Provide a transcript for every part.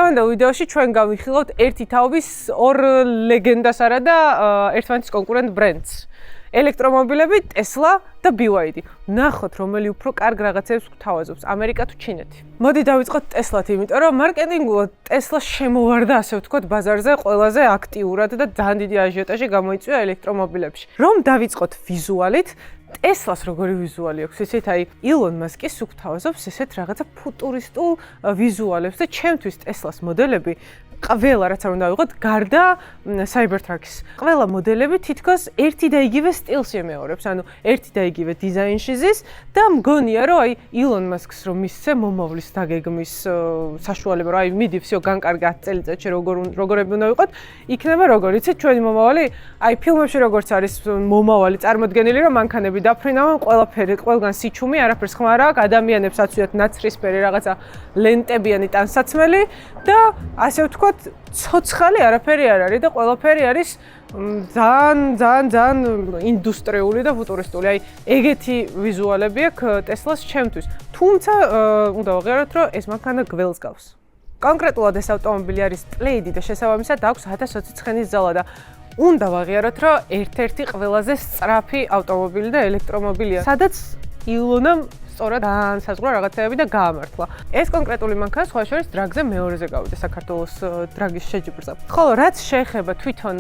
დღევანდელ ვიდეოში ჩვენ გავიხილავთ ერთი თაობის ორ ლეგენდას არა და ერთმანეთის კონკურენტ ბრენდს. ელექტრომობილები Tesla და BYD. ნახოთ, რომელი უფრო კარგ რაღაცებს გვთავაზობს, ამერიკა თუ ჩინეთი. მოდი დავიწყოთ Tesla-თ, იმიტომ რომ მარკეტინგულად Tesla შემოვარდა, ასე ვთქვათ, ბაზარზე ყველაზე აქტიურად და ძალიან დიდი აჟიოტაჟი გამოიწვია ელექტრომობილებში. რომ დავიწყოთ ვიზუალით, Tesla-ს როგორი ვიზუალი აქვს, ესეთ აი Elon Musk-ის უგთავაზობს ესეთ რაღაცა ფუტურისტულ ვიზუალებს და ჩემთვის Tesla-s მოდელები ყველა რაც არ უნდა ვიღოთ, გარდა Cybertruck-ის. ყველა მოდელები თითქოს ერთი და იგივე სტილს ემეორებს, ანუ ერთი და იგივე დიზაინში ზის და მგონია, რომ აი Elon Musk-ს რომ მისცე მომავლის დაგეგმის საშუალება, რომ აი მიდი всё განკარგა 10 წელიწადში როგორები უნდა ვიყოთ, იქნება როგორ იცით ჩვენი მომავალი, აი ფილმებში როგორც არის მომავალი წარმოდგენილი, რომ მანქანები დაფრინავენ, ყველაფერი, ყველგან სიჩუმი, არაფერს ხმა არ აქვს, ადამიანებს აცვიათ ნაცრისფერი რაღაცა ლენტებიანი ტანსაცმელი და ასე ვთქვათ ცოცხალი არაფერი არ არის და ყველაფერი არის ძალიან ინდუსტრიული და ფუტურისტული. აი ეგეთი ვიზუალები აქვს Tesla-ს ჩემთვის. თუმცა უნდა ვაღიაროთ, რომ ეს მანქანა გველს გავს. კონკრეტულად ეს ავტომობილი არის პლეიდი და შესაბამისად აქვს 1020 ცხენის ძალა და უნდა ვაღიაროთ, რომ ერთ-ერთი ყველაზე სწრაფი ავტომობილი და ელექტრომობილია, სადაც ილონამ სწორად განსაზღვრა რაღაცეები და გაამართლა. ეს კონკრეტული მანქანა სხვა შორის დრაგზე მეორეზე გავიდა საქართველოს დრაგის შეჯიბრზე. ხოლო რაც შეეხება თვითონ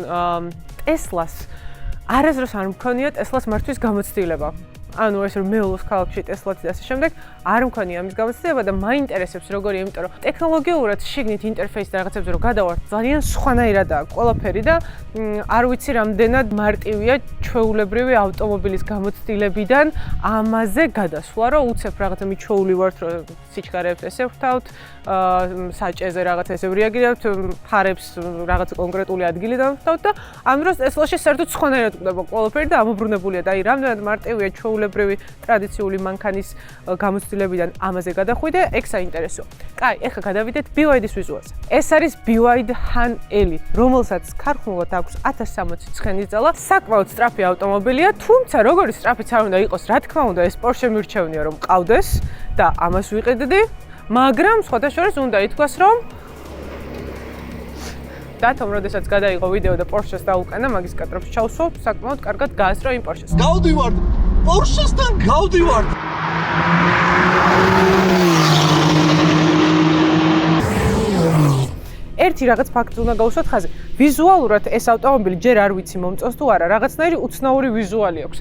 Tesla-ს, არასდროს არ მქონია Tesla-ს მართვის გამოცდილება. ანუ ეს რომ მეულოს ქალაქში Tesla-ც და ასე შემდეგ არ მქონია ამის გამოცდილება და მაინტერესებს როგორია, იმიტომ რომ ტექნოლოგიურად შიგნით ინტერფეისი და რაღაცებზე რომ გადავართ, ძალიან სხვანაირადაა ყველაფერი და არ ვიცი რამდენად მარტივია ჩვეულებრივი ავტომობილის გამოცდილებიდან ამაზე გადასვლა, რომ უცებ რაღაცა მიჩვეული ვართ, რომ სიჩქარეებს ესე ვთავთ, საჭეზე რაღაცა ესე რეაგირებთ, ფარებს რაღაც კონკრეტული ადგილიდან ვთავთ და ამ დროს Tesla-ში საერთოდ სხვანაირად გვხვდება ყველაფერი და ამობრუნებულია და აი რამდენად მარტივია ჩვეულებრივი ტრადიციული მანქანის გამოცდილებიდან ამაზე გადახვიდე, ეგ საინტერესოა. კაი, ეხლა გადავიდეთ BYD-ის ვიზუალზე. ეს არის BYD Han Eli, რომელსაც ქარხნულად აქვს 1060 ცხენის ძალა, საკმაოდ სწრაფი ავტომობილია, თუმცა როგორი სწრაფიც არ უნდა იყოს, რა თქმა უნდა, ეს Porsche მირჩევნია რომ ყავდეს და ამას ვიყიდდი, მაგრამ სხვათა შორის უნდა ითქვას, რომ დათომ როდესაც გადაიღო ვიდეო და Porsche-ს დაუკანა, მაგის კადრებს ჩავსვავ, საკმაოდ კარგად გაასწრო იმ Porsche-ს. გავდივართ Porsche-სთან გავდივართ. ერთი რაღაც ფაქტი უნდა გავუსვათ ხაზი. ვიზუალურად ეს ავტომობილი ჯერ არ ვიცი მომწონს თუ არა, რაღაცნაირი უცნაური ვიზუალი აქვს.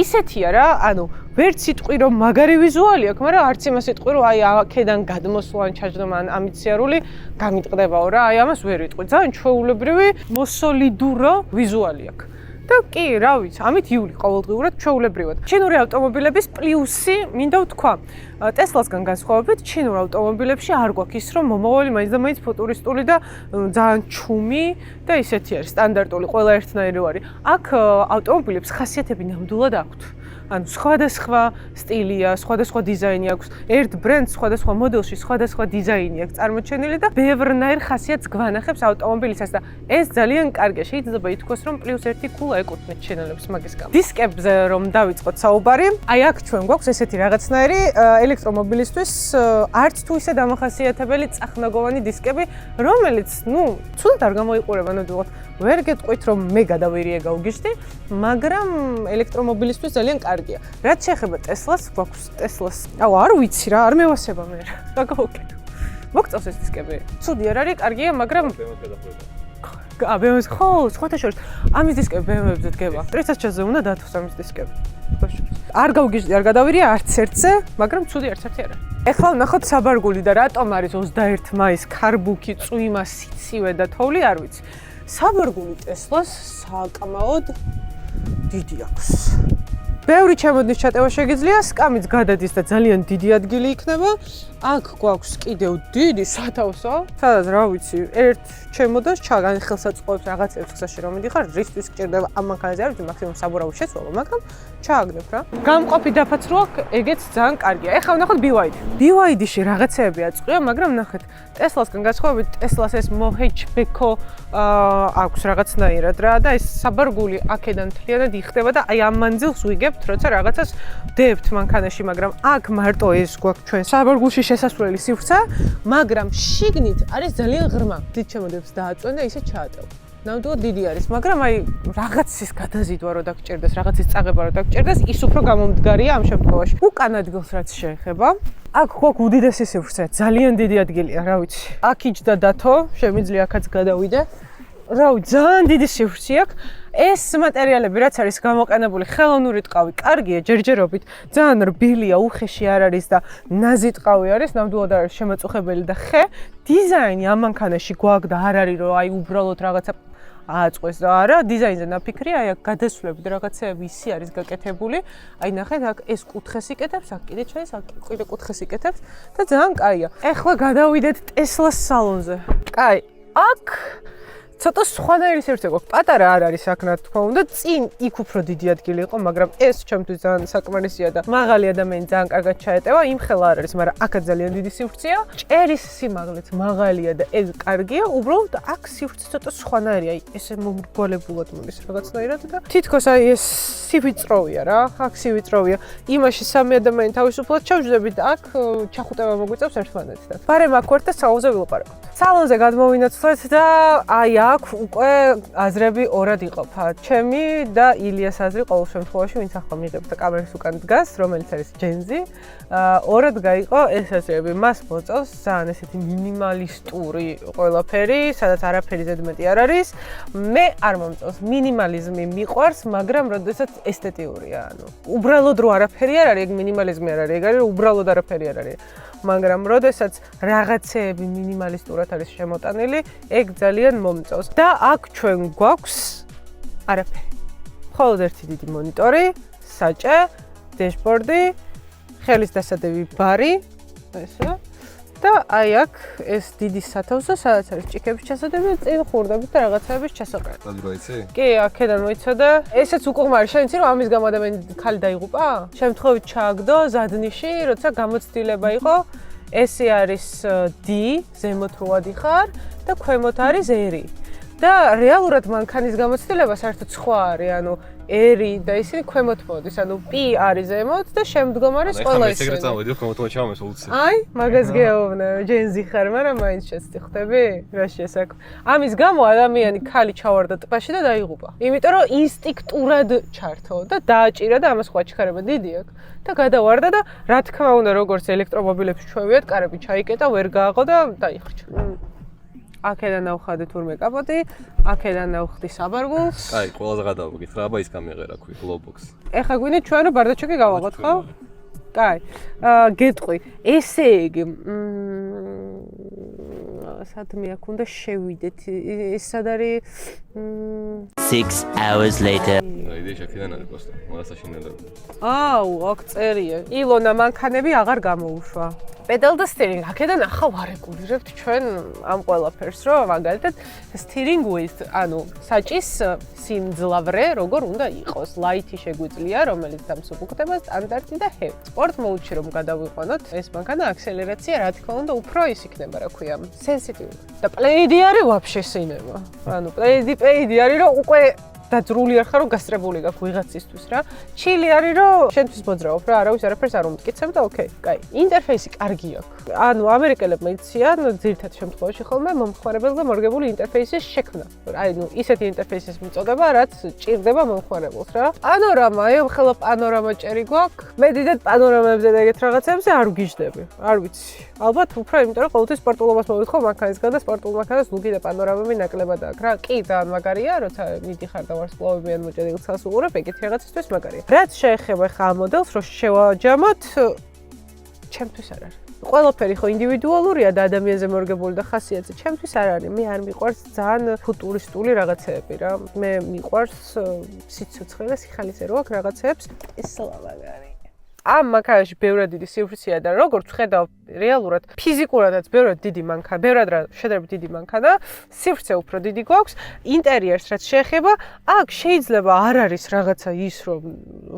ისეთია რა, ანუ ვერც სიტყვი რომ მაგარი ვიზუალი აქვს, მაგრამ არც იმას სიტყვი რომ აი აქედან გადმოსვლა ან ჩაჯდომა ან ამით სიარული გამიტყდებაო რა, აი ამას ვერ ვიტყვი. ძალიან ჩვეულებრივი მოსოლიდურო ვიზუალი აქვს. და კი, რა ვიცი, ამით იული ყოველდღიურად ჩვეულებრივად. ჩინური ავტომობილების პლუსი მინდა ვთქვა. Tesla-სგან განსხვავებით, ჩინურ ავტომობილებში არ გვაქვს ის, რომ მომავალი მაინც და მაინც ფუტურისტული და ძალიან ჩუმი და ისეთი არის, სტანდარტული, ყველა ერთნაირი არის. აქ ავტომობილებს ხასიათები ნამდვილად აქვთ. ანუ სხვადასხვა სტილია, სხვადასხვა დიზაინი აქვს. ერთ ბრენდს სხვადასხვა მოდელში სხვადასხვა დიზაინი აქვს წარმოჩენილი და ბევრნაირ ხასიათს გვანახებს ავტომობილისას და ეს ძალიან კარგია. შეიძლება ითქვას, რომ +1 ქულა ეკუთვნით ჩინელებს მაგის გამო. დისკებზე რომ დავიწყოთ საუბარი, აი აქ ჩვენ გვაქვს ესეთი რაღაცნაირი ელექტრომობილისთვის არც თუ ისე დამახასიათებელი წახნაგოვანი დისკები, რომელიც, ცუდად არ გამოიყურება, ნამდვილად. ვერ გეტყვით, რომ მე გადავირიე გავგიშდი, მაგრამ ელექტრომობილისთვის ძალიან კარგია. რაც შეეხება Tesla-ს, გვაქვს Tesla-ს. არ ვიცი რა, არ მევასება მე რა. რა გავაკეთო? მოგწონს ეს დისკები? ცუდი არ არის, კარგია, მაგრამ BMW-ს ხო, სხვათა შორის ამის დისკები BMW-ზე დგება. ტრიცაჩაზე უნდა დათოს ამის დისკები. არ გავგიშდი, არ გადავირიე არც ერთზე, მაგრამ ცუდი არც ერთი არ არის. ეხლა ვნახოთ საბარგული და რატომ არის 21 მაისს ქარბუქი, წვიმა, სიცივე და თოვლი, არ ვიცი. საბარგული Tesla-ს საკმაოდ დიდი აქვს. ბევრი ჩემოდნის ჩატევა შეგიძლია, სკამიც გადადის და ძალიან დიდი ადგილი იქნება. აქ გვაქვს კიდევ დიდი სათავსო, სადაც რა ვიცი, ერთ ჩემოდანს ჩაგან ხელსაწყოებს რაღაცებს ხსაში რომ მიდიხარ, რისთვის გჭირდება ამ მანქანაზე არ ვიცი, მაქსიმუმ საბურავი შეცვალო, მაგრამ ჩააგდებ რა. გამყოფი დაფაცრო აქვს, ეგეც ძალიან კარგია. ეხლა ვნახოთ BYD. BYD-ში რაღაცეები აწყვია, მაგრამ ნახეთ, Tesla-სგან განსხვავებით, Tesla-ს ეს hatchback-ო აქვს რაღაცნაირად რა და ეს საბარგული აქედან მთლიანად იხდება და აი ამ მანძილს ვიგებ ვიწყებთ, როცა რაღაცას ვდებთ მანქანაში, მაგრამ აქ მარტო ეს გვაქვს ჩვენ საბარგულში შესასვლელი სივრცე, მაგრამ შიგნით არის ძალიან ღრმა. დიდ შემოდებს დააწვენ და ისე ჩაატევ. ნამდვილად დიდი არის, მაგრამ აი რაღაცის გადაზიდვა რო დაგჭირდეს, რაღაცის წაღება რო დაგჭირდეს, ის უფრო გამომდგარია ამ შემთხვევაში. უკან ადგილს რაც შეეხება, აქ გვაქვს უდიდესი სივრცე, ძალიან დიდი ადგილია, რა ვიცი. აქ იჯდა დათო, შემიძლია აქაც გადავიდე. რა ვიცი, ძალიან დიდი სივრცე აქვს. ეს მატერიალები რაც არის გამოყენებული, ხელოვნური ტყავი, კარგია, ჯერჯერობით, ძალიან რბილია, უხეში არ არის და ნაზი ტყავი არის, ნამდვილად არის შემაწუხებელი და ხე. დიზაინი ამ მანქანაში გვაქვს და არ არის რომ აი უბრალოდ რაღაცა ააწყვეს და არა, დიზაინზე ნაფიქრია, აი აქ გადასვლები და რაღაცეები ისი არის გაკეთებული. აი ნახეთ, აქ ეს კუთხეს იკეთებს, აქ კიდე ჩაის, აქ კიდე კუთხეს იკეთებს და ძალიან კაია. ეხლა გადავიდეთ ტესლას სალონზე. კაი, აქ ცოტა სხვანაირი სივრცე გვაქვს. პატარა არ არის აქ, რა თქმა უნდა, წინ იქ უფრო დიდი ადგილი იყო, მაგრამ ეს ჩემთვის ძალიან საკმარისია და მაღალი ადამიანი ძალიან კარგად ჩაეტევა. იმხელა არ არის, მაგრამ აქაც ძალიან დიდი სივრცეა. ჭერის სიმაღლეც მაღალია და ეს კარგია. უბრალოდ აქ სივრცე ცოტა სხვანაირია. აი ესე მომრგვალებულად მოდის რაღაცნაირად და თითქოს აი ეს სივიწროვია რა. აქ სივიწროვია. იმაში სამი ადამიანი თავისუფლად ჩავჯდებით და აქ ჩახუტება მოგვიწევს ერთმანეთთან. ბარემ აქ ვარ და სალონზე ვილაპარაკოთ. სალონზე გადმოვინაცვლეთ და აი აქ უკვე აზრები ორად იყოფა. ჩემი და ილიას აზრი ყოველ შემთხვევაში, ვინც ახლა მიღებს და კამერის უკან დგას, რომელიც არის ჯენზი, ორად გაიყო ეს აზრები. მას მოწევს ძალიან ესეთი მინიმალისტური ყველაფერი, სადაც არაფერი ზედმეტი არ არის. მე არ მომწევს, მინიმალიზმი მიყვარს, მაგრამ როდესაც ესთეტიურია, ანუ უბრალოდ რო არაფერი არ არის, ეგ მინიმალიზმი არ არის, ეგ არის უბრალოდ არაფერი არ არის. მაგრამ როდესაც რაღაცეები მინიმალისტურად არის შემოტანილი, ეგ ძალიან მომწევს. და აქ ჩვენ გვაქვს არაფერი. მხოლოდ ერთი დიდი მონიტორი, საჭე, დეშბორდი, ხელის დასადები ბარი, ესე. და აი აქ ეს დიდი სათავსო, სადაც არის ჭიქების ჩასადები, წინ ხურდებით და რაღაცეების ჩასაყრელი. Დადროიცი? კი, აქედან მოიცოდა. ესეც უკუღმარი, შენ იცი რომ ამის გამო ადამიანი ხალი დაიღუპა? შემთხვევით ჩააგდო ზადნიში, როცა გამოცდილება იყო. ესე არის D, ზემოთ რო ადიხარ და ქვემოთ არის R. და რეალურად მანქანის გამოცდილება საერთოდ სხვა არის, ანუ R და ისინი ქვემოთ მოდის, ანუ P არის ზემოთ და შემდგომ არის ყველა ისინი. ეგრეთ წავედი, ქვემოთ მოჩავმეს უცი. აი, მაგას გეუბნე, ჯენზი ხარ, მაგრამ მაინც შეცდი ხვდები? რა შესაძ. ამის გამო ადამიანი ხალი ჩავარდა ტბაში და დაიღუპა. იმიტომ რომ ინსტინქტურად ჩართო და დააჭირა და ამას სხვა ჩქარება დიდი აქვს. და გადავარდა და რა თქმა უნდა, როგორც ელექტრომობილებში ჩვევიათ, კარები ჩაიკეტა, ვერ გააღო და დაიხრჩა. აქედან ნავხადე თურმე კაპოტი, აქედან ნავხდი საბარგულს. კაი, ყველაზე გადავგით რა, აბა ის გამიღერა ქვი, გლობოქს. ეხა გვინდა ჩვენ რომ ბარდაჩოკი გავაღოთ, ხო? კაი. გეტყვი, ესე იგი, სადმე აქ უნდა შევიდეთ. ეს სად არის 6 hours later. აიდე შაქიდან არის პოსტა, მაგას აშინელებ. აუ, აქ წერია. ილონა მანქანები აღარ გამოუშვა. პედალ და სტირინგ, აქედან ახლა ვარეგულირებთ ჩვენ ამ ყველაფერს, რომ მაგალითად steering wheel, ანუ საჭის სიმძლავრე როგორ უნდა იყოს. ლაითი შეგვიძლია, რომელიც დამსუბუქდება სტანდარტი და heavy. Sport mode-ში რომ გადავიყვანოთ, ეს მანქანა აქსელერაცია, რა თქმა უნდა, უფრო ის იქნება, რა ქვია, sensitive. და play-ი არის вообще სინემა. ანუ play-ი არის, რომ უკვე დაძრული არ ხარ, რომ გასწრებული გაქვს ვიღაცისთვის რა. ჩილი არის, რომ შენთვის მოძრაობ რა, არავის არაფერს არ უმტკიცებ და ოკეი, კაი. ინტერფეისი კარგი აქვს. ანუ ამერიკელებმა იციან ძირითად შემთხვევაში ხოლმე მომხმარებელს და მორგებული ინტერფეისის შექმნა. ანუ ისეთი ინტერფეისის მიწოდება, რაც ჭირდება მომხმარებელს რა. პანორამა, ხელა პანორამა ჭერი გვაქვს. მე დიდად პანორამებზე და ეგეთ რაღაცებზე არ ვგიჟდები. არ ვიცი. ალბათ უფრო იმიტომ, რომ ყოველთვის სპორტულობას მოვიხო მანქანისგან და სპორტულ მანქანას ლუგი და პანორამები ნაკლებად აქვს რა. კი, ძალიან მაგარია, როცა მიდიხარ და ვარსკვლავებიან მოჭედილ ცალს უყურებ, ეგეთი რაღაცისთვის მაგარია. რაც შეეხება ხა ამ მოდელს, რომ შევაჯამოთ, ჩემთვის არ არის. ყველაფერი ხო ინდივიდუალურია და ადამიანზე მორგებული და ხასიათზე ჩემთვის არ არის. მე არ მიყვარს ძალიან ფუტურისტული რაღაცეები რა. მე მიყვარს სიცოცხლე და სიხალისე რო აქვს რაღაცეებს. ეს სლავაგარი. ამ მანქანაში ბევრად დიდი სივრცეა და როგორც ხედავ რეალურად ფიზიკურადაც ბევრად დიდი მანქანა, ბევრად რა შედარებით დიდი მანქანა, სივრცე უფრო დიდი გვაქვს, ინტერიერს რაც შეეხება, აქ შეიძლება არ არის რაღაცა ის რომ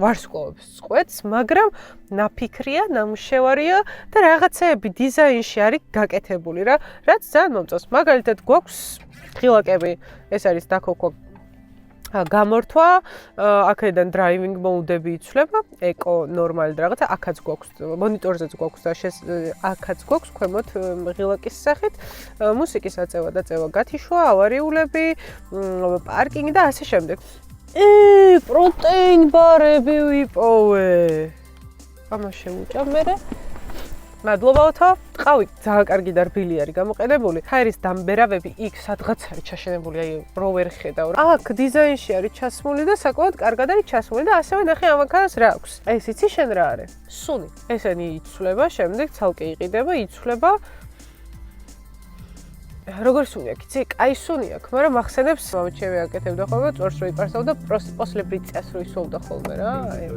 ვარსკვლავებს წყვეტს, მაგრამ ნაფიქრია, ნამუშევარია და რაღაცეები დიზაინში არის გაკეთებული რა, რაც ძალიან მომწონს. მაგალითად გვაქვს ღილაკები, ეს არის დაკოქო გამორთვა, აქედან driving mode-ები იცვლება, ეკო ნორმალი რაღაცა, აქაც გვაქვს, მონიტორზეც გვაქვს და აქაც გვაქვს ქვემოთ ღილაკის სახით, მუსიკის აწევა და წევა გათიშვა, ავარიულები, პარკინგი და ასე შემდეგ. პროტეინ ბარები ვიპოვე. ამას შევუჭამ მერე. მადლობაოთო, ტყავი ძალიან კარგი და რბილი არის გამოყენებული. ჰაერის დამბერავები იქ სადღაც არის ჩაშენებული, აი რო ვერ ხედავ. აქ დიზაინში არის ჩასმული და საკმაოდ კარგად არის ჩასმული და ასევე ნახე ამ მანქანას რა აქვს. ეს იცი შენ რა არის? სუნი. ესენი იცვლება, შემდეგ ცალკე იყიდება, იცვლება. როგორ სუნი აქვს? იცი, კაი სუნი აქვს, მაგრამ ახსენებს, მომჩევი აკეთებდა ხოლმე, წორს რო იპარსავდა, პოსლებრი წეს რო ისვობდა ხოლმე რა.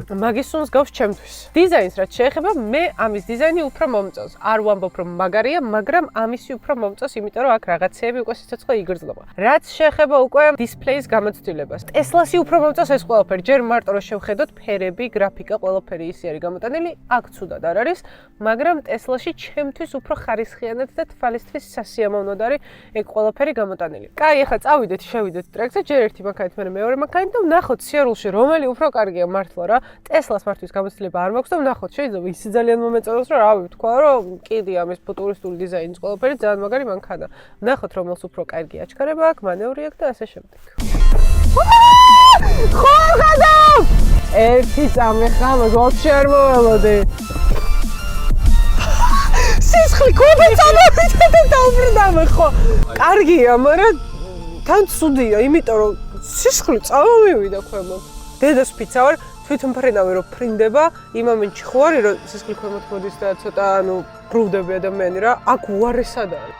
მაგის სუნს გავს ჩემთვის. დიზაინს რაც შეეხება, მე ამის დიზაინი უფრო მომწონს. არ ვამბობ რომ მაგარია, მაგრამ ამისი უფრო მომწონს, იმიტომ რომ აქ რაღაცეები უკვე სიცოცხლე იგრძნობა. რაც შეეხება უკვე დისპლეის გამოცდილებას. ტესლასი უფრო მომწონს ეს ყველაფერი. ჯერ მარტო რომ შევხედოთ, ფერები, გრაფიკა, ყველაფერი ისი არის გამოტანილი, აქ ცუდად არ არის, მაგრამ ტესლაში ჩემთვის უფრო ხარისხიანად და თვალისთვის სასიამოვნოდ არის ეგ ყველაფერი გამოტანილი. კაი, ახლა წავიდეთ, შევიდეთ ტრეკზე, ჯერ ერთი მანქანით, მე მეორე მანქანით და ვნახოთ სიარულში რომელი უფრო კარგია მართლა რა. ტესლას მარტოს გამოცდილება არ მაქვს და ვნახოთ, შეიძლება ისი ძალიან მომეწონოს, რომ რავი, თქვა რომ კიდე ამის ფუტურისტული დიზაინის ყველაფერი ძალიან მაგარი მანქანა. ვნახოთ რომელს უფრო კარგი აჩქარება აქვს, მანევრი აქვს და ასე შემდეგ. ხო, გადავ! ერთი წამი ხამა, ვაფშე არ მოველოდე. სისხლი გუბი წამოვიდა და დაუბრუნდა ხო. კარგია, მაგრამ თან ცუდია, იმიტომ რომ სისხლი წამოვიდა ქვემოთ. დედას ფიცა ვარ, თვითონ ფრენავი რომ ფრინდება, იმ მომენტში ხო არის რომ სისხლი ქვემოთ მოდის და ცოტა ბრუნდები ადამიანი რა, აქ უარესად არის.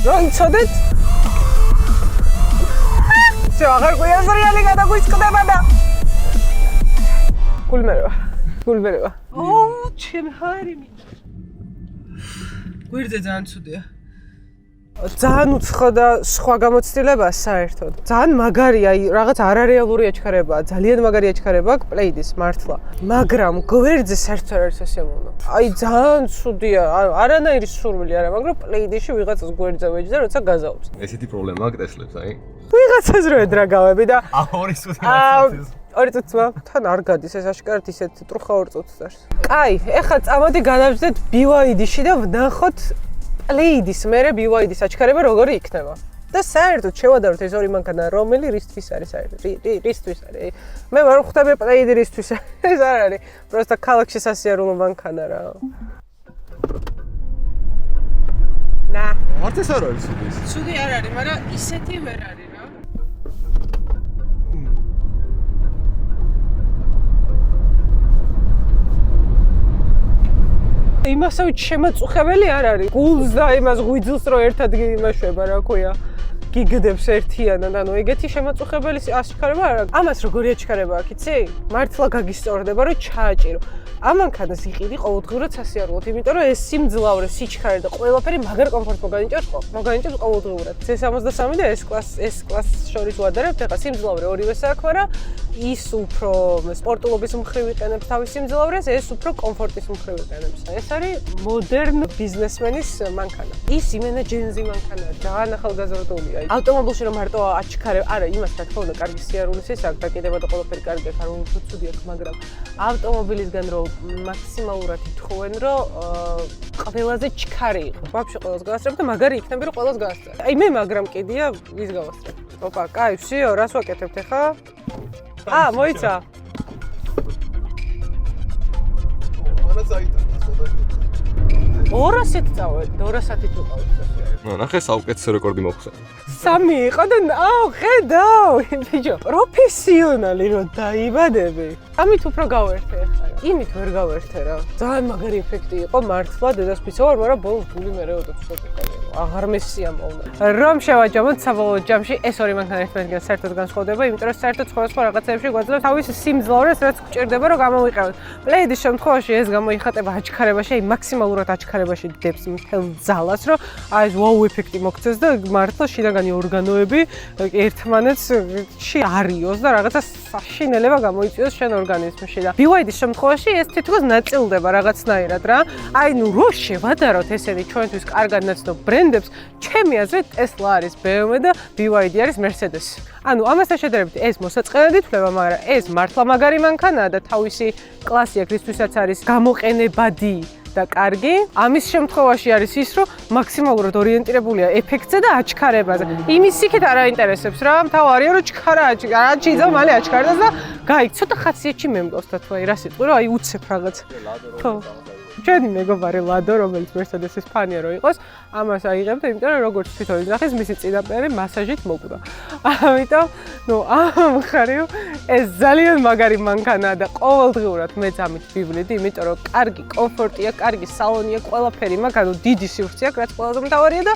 რომ ცოდეთ? შე აღარ გვიაზრიალი გადაგვისკდება და გულმერება. ჩემი ჰარი მინდა. გვერდზე ძალიან ცუდია. ძალიან უცხო და სხვა გამოცდილებაა საერთოდ. ძალიან მაგარია, აი რაღაც არარეალური აჩქარებაა, ძალიან მაგარი აჩქარება აქვს პლეიდის მართლა. მაგრამ გვერდზე საერთოდ არ არის სასიამოვნო. აი ძალიან ცუდია, არანაირი სურვილი არა, მაგრამ პლეიდიში ვიღაცას გვერდზე ვეჯდა, როცა გაზავებს. ესეთი პრობლემა აქვს ტესლებს, აი. ვიღაცას რო ეძრაგავები და ორი წუთი მართლაც. ორი წუთმა თან არ გადის ეს აშკარად ისეთ ტრუხა ორ წუთს დარს. კაი, ეხლა წამოდი გადავждეთ BYD-ში და ვნახოთ პლეიდის მერე BYD-ის აჩქარება როგორი იქნება. და საერთოდ შევადაროთ ეს ორი მანქანა რომელი რისთვის არის საერთოდ? რისთვის არის? მე ვერ ხვდები პლეიდი რისთვის ეს არ არის. просто ქალაქში სასიარულო მანქანა რა. ნა. მართ ეს არ არის ცუდი. ცუდი არ არის, მაგრამ ისეთი ვერ არის რა. იმასავით შემაწუხებელი არ არის. გულს და იმას ღვიძლს რო ერთად იმაშვება, რა ქვია. გიგდებს ერთიანად, ანუ ეგეთი შემაწუხებელი აჩქარება არ აქვს. ამას როგორი აჩქარება აქვს, იცი? მართლა გაგისწორდება, რომ ჩააჭირო. ამ მანქანას იყიდი ყოველდღიურად სასიარულოდ, იმიტომ რომ ეს სიმძლავრე, სიჩქარე და ყველაფერი მაგარ კომფორტს მოგანიჭებს ყოველდღიურად. C63 და S კლას შორის ვადარებთ, ეხლა სიმძლავრე ორივეს აქვს, მაგრამ ის უფრო სპორტულობის მხრივ იყენებს თავის სიმძლავრეს, ეს უფრო კომფორტის მხრივ იყენებს. ეს არის მოდერნ ბიზნესმენის მანქანა. ის იმენა ჯენზი მანქანაა, ძალიან ახალგაზრდულია. ავტომობილში რომ მარტო აჩქარე, არა, იმას რა თქმა უნდა, კარგი სიარულის ის აქვს, დაკიდება და ყველაფერი კარგი აქვს, არ უფრო ცუდი აქვს, მაგრამ ავტომობილისგან რომ მაქსიმალურად ითხოვენ, რომ ყველაზე ჩქარი იყო. ვაფშე ყველას გავასწრებ და მაგარი იქნები, რომ ყველას გავასწრებ. აი მე მაგრამ კიდია ვის გავასწრებ. ოპა, კაი, ვსიო, რას ვაკეთებთ ახლა? მოიცა. მანაც აიტანა სოდაში. 200-ით წავედი, 200-ით ვიყავით ასე. ნახე საუკეთესო რეკორდი მოხსნა. 3 იყო და ხედავ, ბიჭო, პროფესიონალი რო დაიბადები. ამით უფრო გავერთე ახლა. იმით ვერ გავერთე რა. ძალიან მაგარი ეფექტი იყო, მართლა დედას ფიცა ვარ, მაგრამ ბოლოს გული მერე ოდოთ ცოტა. აღარ მესიამოვნა. რომ შევაჯამოთ საბოლოო ჯამში ეს ორი მანქანა ერთმანეთგან საერთოდ განსხვავდება, იმიტომ რომ საერთოდ სხვადასხვა რაღაცებში გვაძლევს თავის სიმძლავრეს, რაც გვჭირდება რომ გამოვიყევოთ. პლეიდის შემთხვევაში ეს გამოიხატება აჩქარებაში, აი მაქსიმალურად აჩქარებაში დებს მთელ ძალას, რომ აი ეს ვაუ ეფექტი მოქცეს და მართლა შინაგანი ორგანოები ერთმანეთში არიოს და რაღაცა საშინელება გამოიწვიოს შენ ორგანიზმში და BYD-ის შემთხვევაში ეს თითქოს ნაწილდება რაღაცნაირად რა. აი ნუ რო შევადაროთ ესენი ჩვენთვის კარგად ნაცნობ ბრენდებს, ჩემი აზრით Tesla არის BMW და BYD არის Mercedes. ანუ ამასთან შედარებით ეს მოსაწყენად ითვლება, მაგრამ ეს მართლა მაგარი მანქანაა და თავისი კლასი აქვს, რისთვისაც არის გამოყენებადი და კარგი. ამის შემთხვევაში არის ის, რომ მაქსიმალურად ორიენტირებულია ეფექტზე და აჩქარებაზე. იმის იქით არ აინტერესებს რა, მთავარია რომ ჩქარა აჩიძა მალე აჩქარდეს და გაიქ ცოტა ხასიათში მემკავს და თუ აი რა სიტყვი რომ აი უცებ რაღაც. ხო. ჩვენი მეგობარი ლადო, რომელიც Mercedes-ის ფანია რო იყოს, ამას აიღებდა, იმიტომ რომ როგორც თვითონ იძახის, მისი წინაპრები მასაჟით მოკვდა. ამიტომ, ნუ ამ ხარიო ეს ძალიან მაგარი მანქანაა და ყოველდღიურად მე ამით ვივლიდი, იმიტომ რომ კარგი კომფორტია, კარგი სალონია, ყველაფერი მაქვს, ანუ დიდი სივრცე აქვს, რაც ყველაზე მთავარია და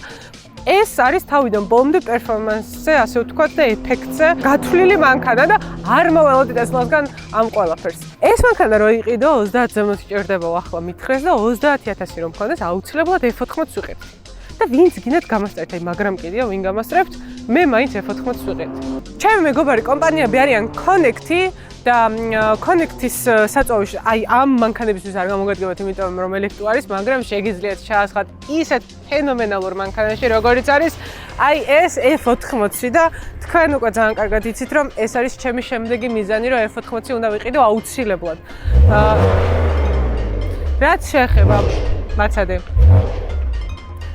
ეს არის თავიდან ბოლომდე პერფორმანსზე, ასე ვთქვათ და ეფექტზე გათვლილი მანქანა და არ მოველოდი Tesla-სგან ამ ყველაფერს. ეს მანქანა რო იყიდო 30 ზემოთ ჭირდება ახლა მითხრეს და 30000 რომ მქონდეს აუცილებლად F14-ს ვიყიდე. და ვინც გინდათ გამასწრეთ, აი მაგრამ კიდია ვინ გამასწრებთ, მე მაინც F14-ს ვიყიდე. ჩემი მეგობარი კომპანიები არიან Connect-ი და Connect-ის საწვავში აი ამ მანქანებისთვის არ გამოგადგებათ, იმიტომ რომ ელექტრო არის, მაგრამ შეგიძლიათ ჩაასხათ ისეთ ფენომენალურ მანქანაში, როგორიც არის აი ეს F14 და თქვენ უკვე ძალიან კარგად იცით, რომ ეს არის ჩემი შემდეგი მიზანი, რომ F14 უნდა ვიყიდო აუცილებლად. რაც შეეხება მაცადე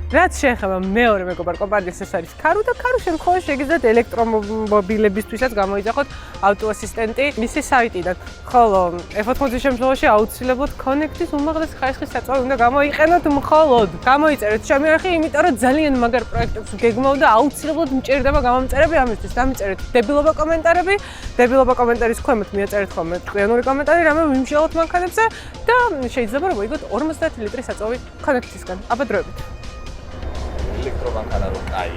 რაც შეეხება მეორე მეგობარ კომპანიას ეს არის Karu და Karu შემთხვევაში შეგიძლიათ ელექტრომობილებისთვისაც გამოიძახოთ ავტოასისტენტი მისი საიტიდან. ხოლო F14-ის შემთხვევაში აუცილებლად Connect-ის უმაღლესი ხარისხის საწვავი უნდა გამოიყენოთ მხოლოდ. გამოიწერეთ ჩემი არხი, იმიტომ რომ ძალიან მაგარ პროექტებს გეგმავ და აუცილებლად მჭირდება გამომწერები ამისთვის. დამიწერეთ დებილობა კომენტარები, დებილობა კომენტარის ქვემოთ მიაწერეთ ხოლმე ჭკვიანური კომენტარი, რამე ვიმშალოთ მანქანებზე და შეიძლება რომ მოიგოთ 50 ლიტრის საწვავი Connect-ისგან. აბა დროებით. ელექტრომანქანა რომ აი